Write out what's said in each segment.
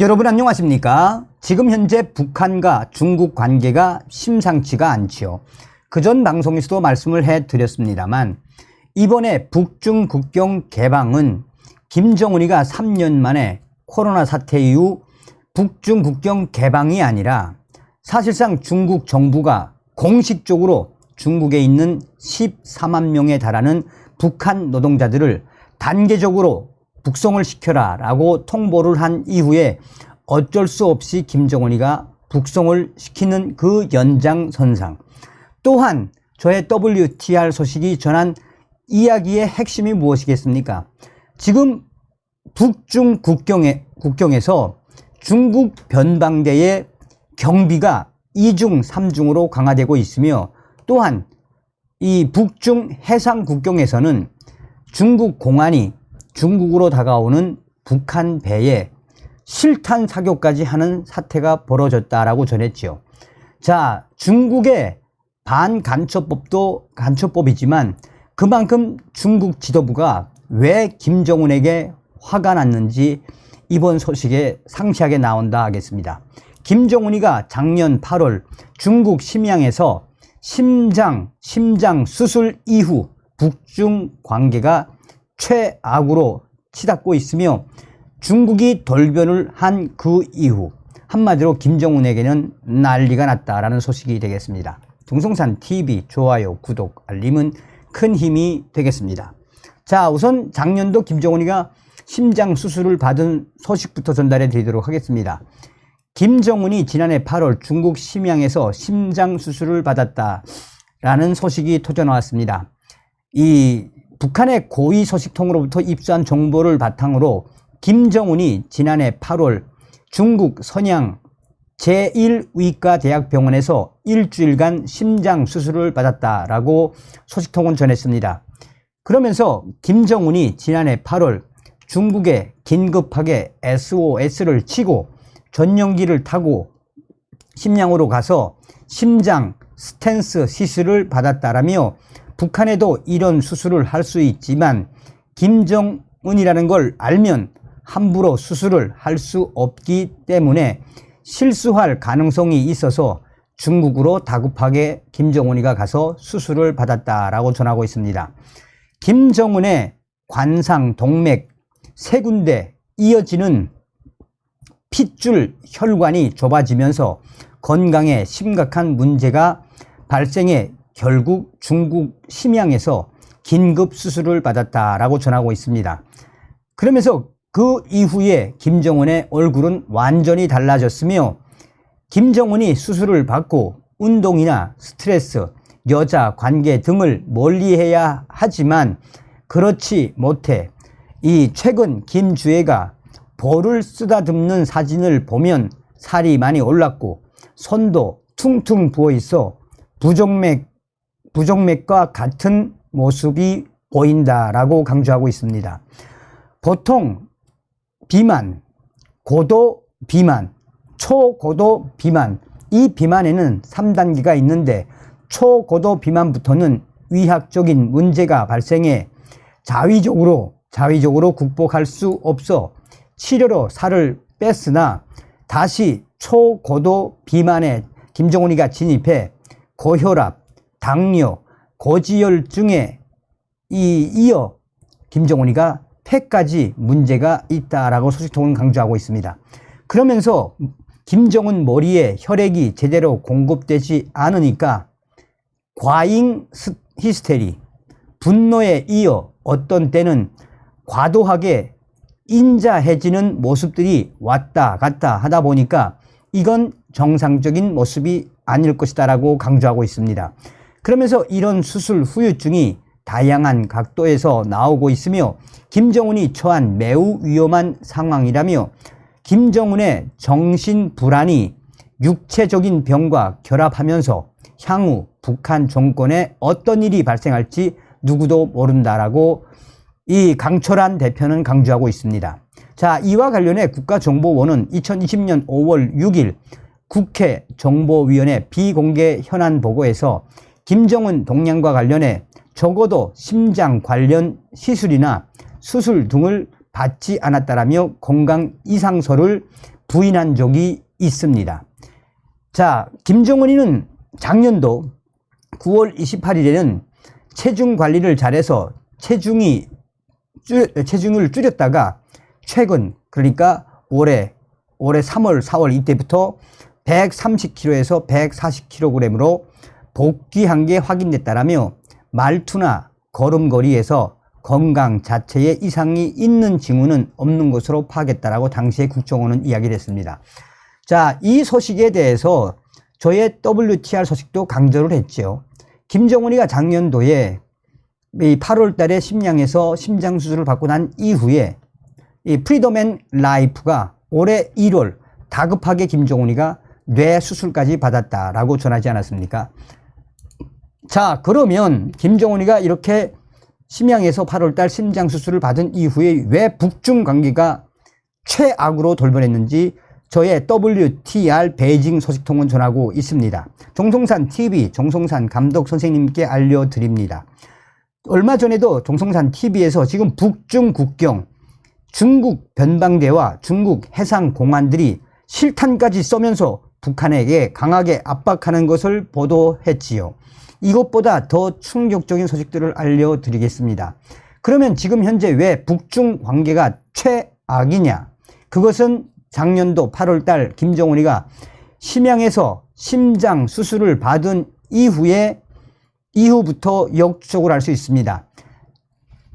여러분 안녕하십니까? 지금 현재 북한과 중국 관계가 심상치가 않지요. 그전 방송에서도 말씀을 해드렸습니다만 이번에 북중 국경 개방은 김정은이가 3년 만에 코로나 사태 이후 북중 국경 개방이 아니라 사실상 중국 정부가 공식적으로 중국에 있는 14만 명에 달하는 북한 노동자들을 단계적으로 북송을 시켜라 라고 통보를 한 이후에 어쩔 수 없이 김정은이가 북송을 시키는 그 연장선상, 또한 저의 WTR 소식이 전한 이야기의 핵심이 무엇이겠습니까? 지금 북중 국경에서 중국 변방대의 경비가 2중, 3중으로 강화되고 있으며, 또한 이 북중 해상 국경에서는 중국 공안이 중국으로 다가오는 북한 배에 실탄 사격까지 하는 사태가 벌어졌다라고 전했지요. 자, 중국의 반간첩법도 간첩법이지만 그만큼 중국 지도부가 왜 김정은에게 화가 났는지 이번 소식에 상세하게 나온다 하겠습니다. 김정은이가 작년 8월 중국 심양에서 심장 수술 이후 북중 관계가 최악으로 치닫고 있으며, 중국이 돌변을 한 그 이후 한마디로 김정은에게는 난리가 났다라는 소식이 되겠습니다. 동성산 TV 좋아요, 구독, 알림은 큰 힘이 되겠습니다. 자, 우선 작년도 김정은이가 심장 수술을 받은 소식부터 전달해 드리도록 하겠습니다. 김정은이 지난해 8월 중국 심양에서 심장 수술을 받았다라는 소식이 터져나왔습니다. 이 북한의 고위 소식통으로부터 입수한 정보를 바탕으로 김정은이 지난해 8월 중국 선양 제1의과대학병원에서 일주일간 심장 수술을 받았다라고 소식통은 전했습니다. 그러면서 김정은이 지난해 8월 중국에 긴급하게 SOS를 치고 전용기를 타고 심양으로 가서 심장 스텐스 시술을 받았다라며, 북한에도 이런 수술을 할 수 있지만 김정은이라는 걸 알면 함부로 수술을 할 수 없기 때문에 실수할 가능성이 있어서 중국으로 다급하게 김정은이가 가서 수술을 받았다라고 전하고 있습니다. 김정은의 관상, 동맥 세 군데 이어지는 핏줄 혈관이 좁아지면서 건강에 심각한 문제가 발생해 결국 중국 심양에서 긴급 수술을 받았다라고 전하고 있습니다. 그러면서 그 이후에 김정은의 얼굴은 완전히 달라졌으며, 김정은이 수술을 받고 운동이나 스트레스, 여자 관계 등을 멀리해야 하지만 그렇지 못해 이 최근 김주애가 볼을 쓰다듬는 사진을 보면 살이 많이 올랐고 손도 퉁퉁 부어 있어 부정맥과 같은 모습이 보인다라고 강조하고 있습니다. 보통 비만, 고도 비만, 초고도 비만, 이 비만에는 3단계가 있는데 초고도 비만부터는 위학적인 문제가 발생해 자위적으로 극복할 수 없어 치료로 살을 뺐으나 다시 초고도 비만에 김정은이가 진입해 고혈압, 당뇨, 고지혈증에 이어 김정은이가 폐까지 문제가 있다라고 소식통은 강조하고 있습니다. 그러면서 김정은 머리에 혈액이 제대로 공급되지 않으니까 과잉 히스테리, 분노에 이어 어떤 때는 과도하게 인자해지는 모습들이 왔다 갔다 하다 보니까 이건 정상적인 모습이 아닐 것이다 라고 강조하고 있습니다. 그러면서 이런 수술 후유증이 다양한 각도에서 나오고 있으며 김정은이 처한 매우 위험한 상황이라며, 김정은의 정신 불안이 육체적인 병과 결합하면서 향후 북한 정권에 어떤 일이 발생할지 누구도 모른다라고 이 강철한 대표는 강조하고 있습니다. 자, 이와 관련해 국가정보원은 2020년 5월 6일 국회 정보위원회 비공개 현안 보고에서 김정은 동향과 관련해 적어도 심장 관련 시술이나 수술 등을 받지 않았다라며 건강 이상서를 부인한 적이 있습니다. 자, 김정은이는 작년도 9월 28일에는 체중 관리를 잘해서 체중을 줄였다가 최근, 그러니까 올해 3월, 4월 이때부터 130kg에서 140kg으로 복귀한 게 확인됐다라며 말투나 걸음걸이에서 건강 자체에 이상이 있는 징후는 없는 것으로 파악했다라고 당시에 국정원은 이야기를 했습니다. 자, 이 소식에 대해서 저의 WTR 소식도 강조를 했죠. 김정은이가 작년도에 8월 달에 심양에서 심장 수술을 받고 난 이후에 이 프리덤 앤 라이프가 올해 1월 다급하게 김정은이가 뇌 수술까지 받았다라고 전하지 않았습니까? 자, 그러면 김정은이가 이렇게 심양에서 8월 달 심장 수술을 받은 이후에 왜 북중 관계가 최악으로 돌변했는지 저의 WTR 베이징 소식통은 전하고 있습니다. 정성산 TV, 정성산 감독 선생님께 알려드립니다. 얼마 전에도 정성산 TV에서 지금 북중 국경, 중국 변방대와 중국 해상공안들이 실탄까지 쏘면서 북한에게 강하게 압박하는 것을 보도했지요. 이것보다 더 충격적인 소식들을 알려드리겠습니다. 그러면 지금 현재 왜 북중 관계가 최악이냐? 그것은 작년도 8월 달 김정은이가 심양에서 심장 수술을 받은 이후부터 역적으로 알 수 있습니다.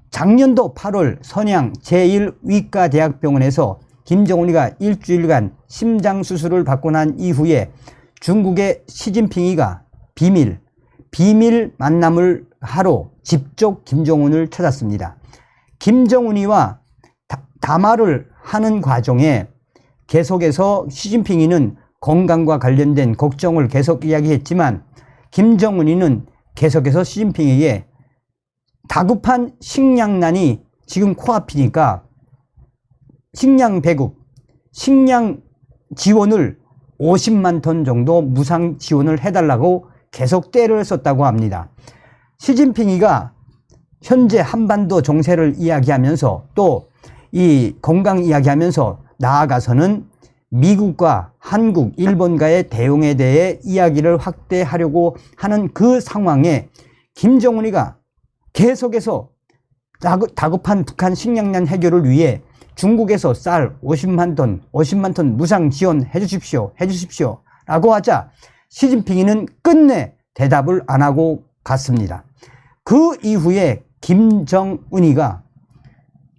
작년도 8월 선양 제1위과대학병원에서 김정은이가 일주일간 심장 수술을 받고 난 이후에 중국의 시진핑이가 비밀 만남을 하러 직접 김정은을 찾았습니다. 김정은이와 담화를 하는 과정에 계속해서 시진핑이는 건강과 관련된 걱정을 계속 이야기했지만 김정은이는 계속해서 시진핑에게 다급한 식량난이 지금 코앞이니까 식량 배급, 식량 지원을 50만 톤 정도 무상 지원을 해달라고 계속 때를 썼다고 합니다. 시진핑이가 현재 한반도 정세를 이야기하면서 또 이 건강 이야기하면서 나아가서는 미국과 한국, 일본과의 대응에 대해 이야기를 확대하려고 하는 그 상황에 김정은이가 계속해서 다급한 북한 식량난 해결을 위해 중국에서 쌀 50만 톤 무상 지원해 주십시오 라고 하자 시진핑이는 끝내 대답을 안 하고 갔습니다. 그 이후에 김정은이가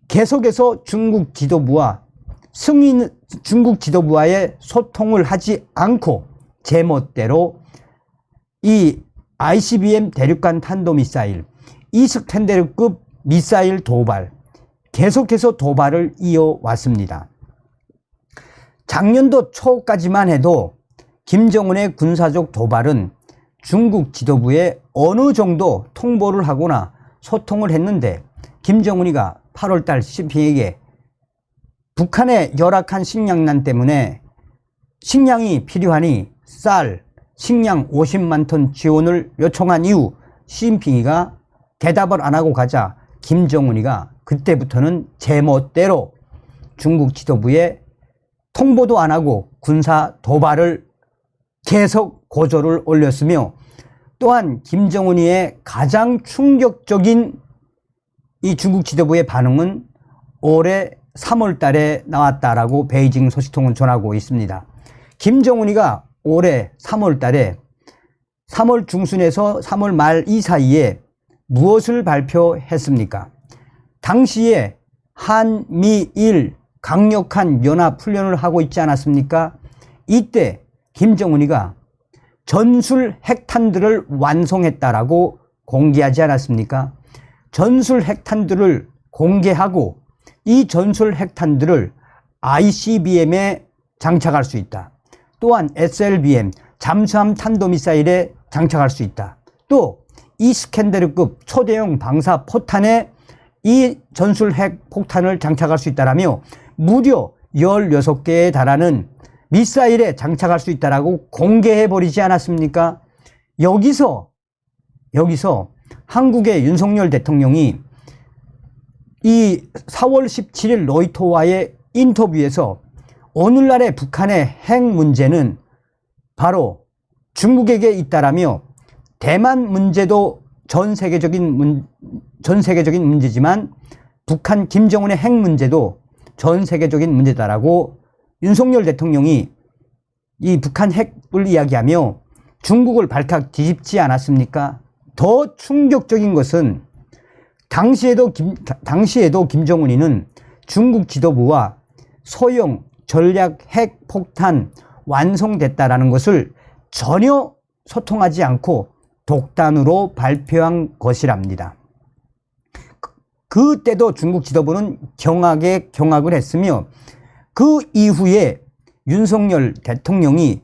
계속해서 중국 지도부와의 소통을 하지 않고 제멋대로 이 ICBM 대륙간 탄도미사일, 이스칸데르급 미사일 도발, 계속해서 도발을 이어왔습니다. 작년도 초까지만 해도 김정은의 군사적 도발은 중국 지도부에 어느 정도 통보를 하거나 소통을 했는데 김정은이가 8월 달 시진핑에게 북한의 열악한 식량난 때문에 식량이 필요하니 쌀, 식량 50만 톤 지원을 요청한 이후 시진핑이가 대답을 안 하고 가자 김정은이가 그때부터는 제멋대로 중국 지도부에 통보도 안 하고 군사 도발을 계속 고조를 올렸으며 또한 김정은이의 가장 충격적인 이 중국 지도부의 반응은 올해 3월 달에 나왔다라고 베이징 소식통은 전하고 있습니다. 김정은이가 올해 3월 달에 3월 중순에서 3월 말 이 사이에 무엇을 발표했습니까? 당시에 한미일 강력한 연합훈련을 하고 있지 않았습니까? 이때 김정은이가 전술 핵탄두를 완성했다라고 공개하지 않았습니까? 전술 핵탄두를 공개하고 이 전술 핵탄두를 ICBM에 장착할 수 있다. 또한 SLBM 잠수함 탄도미사일에 장착할 수 있다. 또 이스칸데르급 초대형 방사 포탄에 이 전술 핵 폭탄을 장착할 수 있다라며 무려 16개에 달하는 미사일에 장착할 수 있다라고 공개해 버리지 않았습니까? 여기서 한국의 윤석열 대통령이 이 4월 17일 로이터와의 인터뷰에서 오늘날의 북한의 핵 문제는 바로 중국에게 잇따라며 대만 문제도 전 세계적인 문제지만 북한 김정은의 핵 문제도 전 세계적인 문제다라고 윤석열 대통령이 이 북한 핵을 이야기하며 중국을 발칵 뒤집지 않았습니까? 더 충격적인 것은 당시에도 김정은이는 중국 지도부와 소형 전략 핵 폭탄 완성됐다라는 것을 전혀 소통하지 않고 독단으로 발표한 것이랍니다. 그때도 중국 지도부는 경악을 했으며 그 이후에 윤석열 대통령이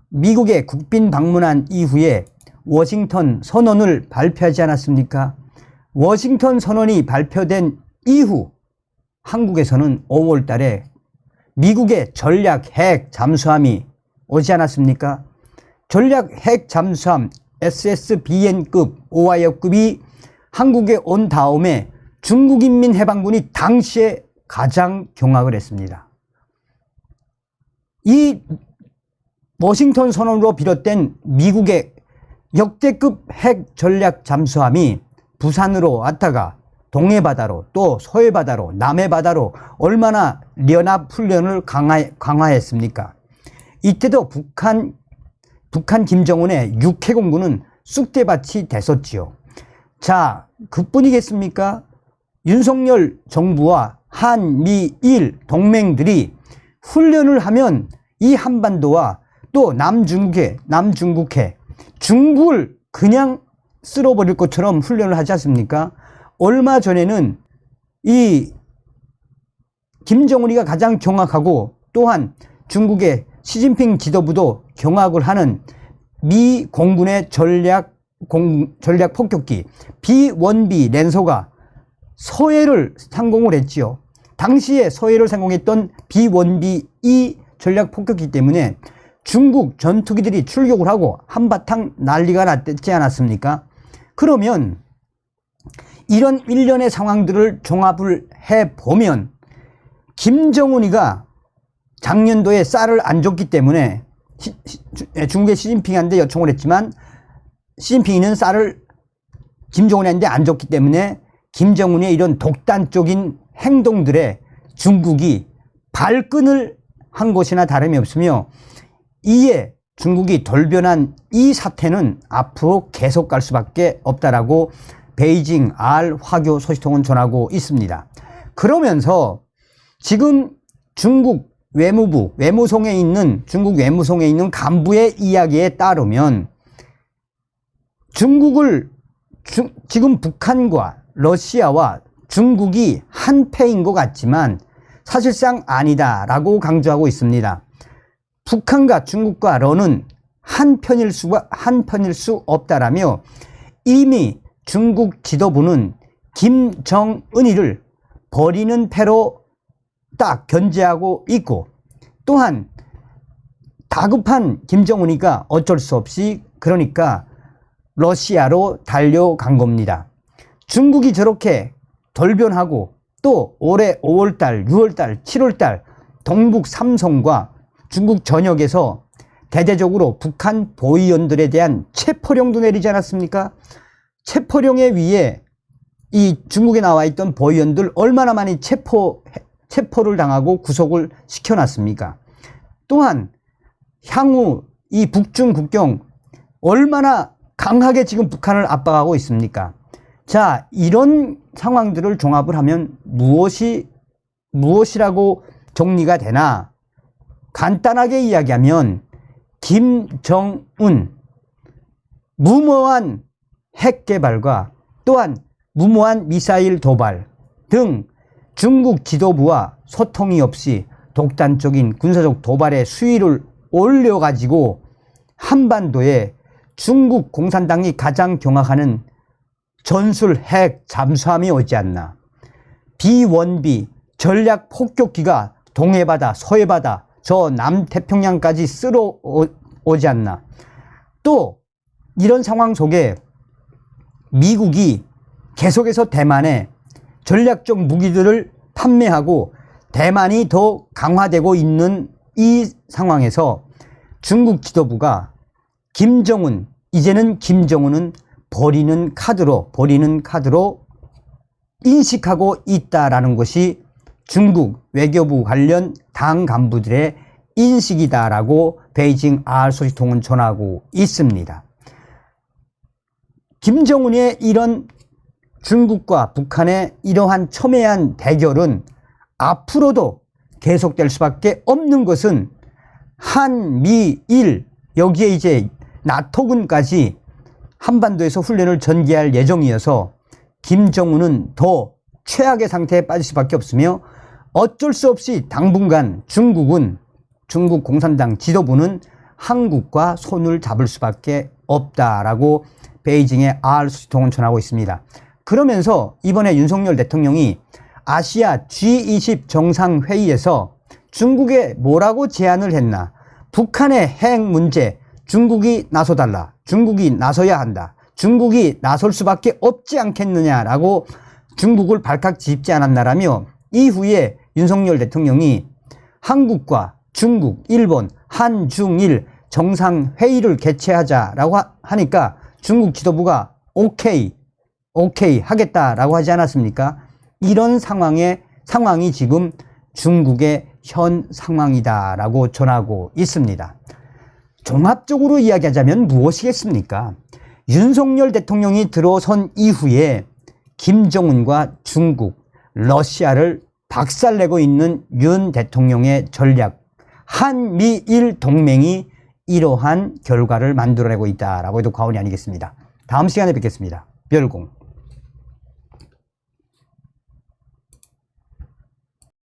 미국에 국빈 방문한 이후에 워싱턴 선언을 발표하지 않았습니까? 워싱턴 선언이 발표된 이후 한국에서는 5월 달에 미국의 전략 핵 잠수함이 오지 않았습니까? 전략 핵 잠수함 SSBN급 오하이어급이 한국에 온 다음에 중국인민해방군이 당시에 가장 경악을 했습니다. 이 워싱턴 선언으로 비롯된 미국의 역대급 핵 전략 잠수함이 부산으로 왔다가 동해바다로 또 서해바다로 남해바다로 얼마나 연합 훈련을 강화했습니까? 이때도 북한 김정은의 육해공군은 쑥대밭이 됐었지요. 자, 그뿐이겠습니까? 윤석열 정부와 한미일 동맹들이 훈련을 하면 이 한반도와 또 남중국해 중국을 그냥 쓸어버릴 것처럼 훈련을 하지 않습니까? 얼마 전에는 이 김정은이가 가장 경악하고 또한 중국의 시진핑 지도부도 경악을 하는 미 공군의 전략 폭격기 B-1B 랜서가 서해를 상공을 했지요. 당시에 서해를 상공했던 B-1B 전략 폭격기 때문에 중국 전투기들이 출격을 하고 한바탕 난리가 났지 않았습니까? 그러면 이런 일련의 상황들을 종합을 해보면 김정은이가 작년도에 쌀을 안 줬기 때문에 중국의 시진핑한테 요청을 했지만 시진핑이는 쌀을 김정은한테 안 줬기 때문에 김정은의 이런 독단적인 행동들에 중국이 발끈을 한 것이나 다름이 없으며 이에 중국이 돌변한 이 사태는 앞으로 계속 갈 수밖에 없다라고 베이징 알 화교 소식통은 전하고 있습니다. 그러면서 지금 중국 외무성에 있는 간부의 이야기에 따르면 지금 북한과 러시아와 중국이 한패인 것 같지만 사실상 아니다라고 강조하고 있습니다. 북한과 중국과 러는 한편일 수 없다라며 이미 중국 지도부는 김정은이를 버리는 패로 딱 견제하고 있고 또한 다급한 김정은이가 어쩔 수 없이 그러니까 러시아로 달려간 겁니다. 중국이 저렇게 돌변하고 또 올해 5월달, 6월달, 7월달 동북 삼성과 중국 전역에서 대대적으로 북한 보위원들에 대한 체포령도 내리지 않았습니까? 체포령에 위해 이 중국에 나와 있던 보위원들 얼마나 많이 체포를 당하고 구속을 시켜놨습니까? 또한 향후 이 북중 국경 얼마나 강하게 지금 북한을 압박하고 있습니까? 자, 이런 상황들을 종합을 하면 무엇이라고 정리가 되나? 간단하게 이야기하면 김정은 무모한 핵 개발과 또한 무모한 미사일 도발 등 중국 지도부와 소통이 없이 독단적인 군사적 도발의 수위를 올려가지고 한반도에 중국 공산당이 가장 경악하는 전술 핵 잠수함이 오지 않나. B-1B 전략 폭격기가 동해바다, 서해바다, 저 남태평양까지 쓸어 오지 않나. 또 이런 상황 속에 미국이 계속해서 대만에 전략적 무기들을 판매하고 대만이 더 강화되고 있는 이 상황에서 중국 지도부가 김정은, 이제는 김정은은 버리는 카드로 인식하고 있다라는 것이 중국 외교부 관련 당 간부들의 인식이다라고 베이징 알소식통은 전하고 있습니다. 김정은의 이런 중국과 북한의 이러한 첨예한 대결은 앞으로도 계속될 수밖에 없는 것은 한미일, 여기에 이제 나토군까지 한반도에서 훈련을 전개할 예정이어서 김정은은 더 최악의 상태에 빠질 수밖에 없으며 어쩔 수 없이 당분간 중국 공산당 지도부는 한국과 손을 잡을 수밖에 없다라고 베이징의 알소식통은 전하고 있습니다. 그러면서 이번에 윤석열 대통령이 아시아 G20 정상회의에서 중국에 뭐라고 제안을 했나? 북한의 핵 문제 중국이 나서달라. 중국이 나서야 한다. 중국이 나설 수밖에 없지 않겠느냐라고 중국을 발칵 짚지 않았나라며 이후에 윤석열 대통령이 한국과 중국, 일본, 한중일 정상회의를 개최하자라고 하니까 중국 지도부가 오케이 하겠다라고 하지 않았습니까? 이런 상황이 지금 중국의 현 상황이다라고 전하고 있습니다. 종합적으로 이야기하자면 무엇이겠습니까? 윤석열 대통령이 들어선 이후에 김정은과 중국, 러시아를 박살내고 있는 윤 대통령의 전략, 한미일 동맹이 이러한 결과를 만들어내고 있다라고 해도 과언이 아니겠습니다. 다음 시간에 뵙겠습니다. 별공.